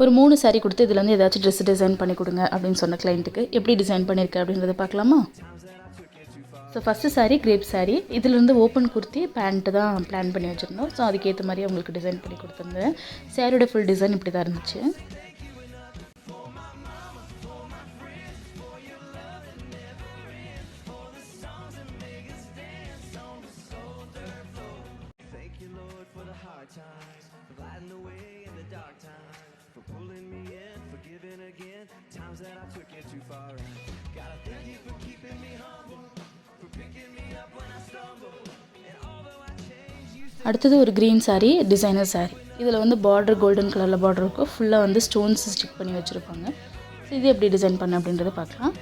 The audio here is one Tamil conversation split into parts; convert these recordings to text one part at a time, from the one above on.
ஒரு 3 சாரீ கொடுத்து இதில் வந்து ஏதாச்சும் ட்ரெஸ் டிசைன் பண்ணி கொடுங்க அப்படின்னு சொன்ன கிளைண்ட்டுக்கு எப்படி டிசைன் பண்ணியிருக்கேன் அப்படின்றத பார்க்கலாமா? So first sari crepe sari. இதிலேருந்து ஓப்பன் குர்த்தி பேண்ட்டு தான் பிளான் பண்ணி வச்சுருந்தோம். ஸோ அதுக்கேற்ற மாதிரி அவங்களுக்கு டிசைன் பண்ணி கொடுத்துருந்தேன். சாரியோட ஃபுல் டிசைன் இப்படி தான் இருந்துச்சு. அடுத்தது ஒரு க்ரீன் சாரீ, டிசைனர் சாரீ. இதில் வந்து பார்டர் கோல்டன் கலரில் பார்டர் இருக்கும். ஃபுல்லாக வந்து ஸ்டோன்ஸ் ஸ்டிக் பண்ணி வச்சுருப்பாங்க. ஸோ இது எப்படி டிசைன் பண்ண அப்படின்றத பார்க்கலாம்.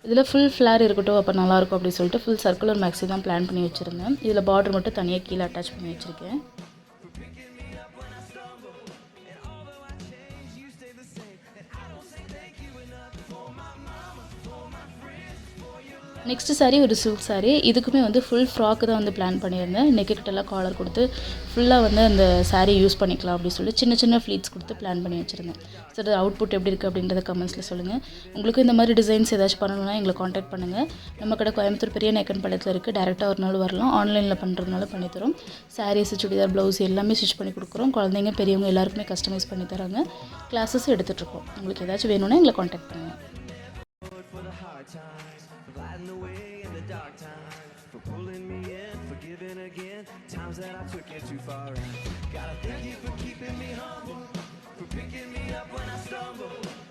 இதில் ஃபுல் ஃப்ளார் இருக்கட்டும், அப்போ நல்லாயிருக்கும் அப்படின்னு சொல்லிட்டு ஃபுல் சர்க்குலர் மேக்ஸி தான் பிளான் பண்ணி வச்சுருந்தேன். இதில் பார்டர் மட்டும் தனியாக கீழே அட்டாச் பண்ணி வச்சுருக்கேன். நெக்ஸ்ட்டு சாரீ ஒரு சில்க் சாரீ. இதுக்குமே வந்து ஃபுல் ஃப்ராக்கு தான் வந்து பிளான் பண்ணியிருந்தேன். நெக்குக்கிட்டெல்லாம் காலர் கொடுத்து ஃபுல்லாக வந்து அந்த சாரீ யூஸ் பண்ணிக்கலாம் அப்படின்னு சொல்லி சின்ன சின்ன ஃப்ளீட்ஸ் கொடுத்து பிளான் பண்ணி வச்சுருந்தேன். ஸோ அது அவுட்புட் எப்படி இருக்குது அப்படின்றத கமெண்ட்ஸில் சொல்லுங்கள். உங்களுக்கு இந்த மாதிரி டிசைன்ஸ் ஏதாச்சும் பண்ணணும்னா எங்களை காண்டாக்ட் பண்ணுங்கள். நம்ம கடை கோயம்புத்தூர் பெரிய நாயக்கன் பாளையத்தில் இருக்குது. டேரெக்டாக ஒரு நாள் வரலாம். ஆன்லைனில் பண்ணுறதுனால பண்ணித்தரோம். சாரீஸ், சுடிதார், ப்ளவுஸ் எல்லாமே ஸ்டிச் பண்ணி கொடுக்குறோம். குழந்தைங்க பெரியவங்க எல்லாருக்குமே கஸ்டமைஸ் பண்ணி தராங்க. கிளாஸஸும் எடுத்துகிட்ருக்கோம். உங்களுக்கு ஏதாச்சும் வேணும்னா எங்களை காண்டாக்ட் பண்ணுங்கள். Times that I took it too far and gotta thank you for keeping me humble, for picking me up when I stumble.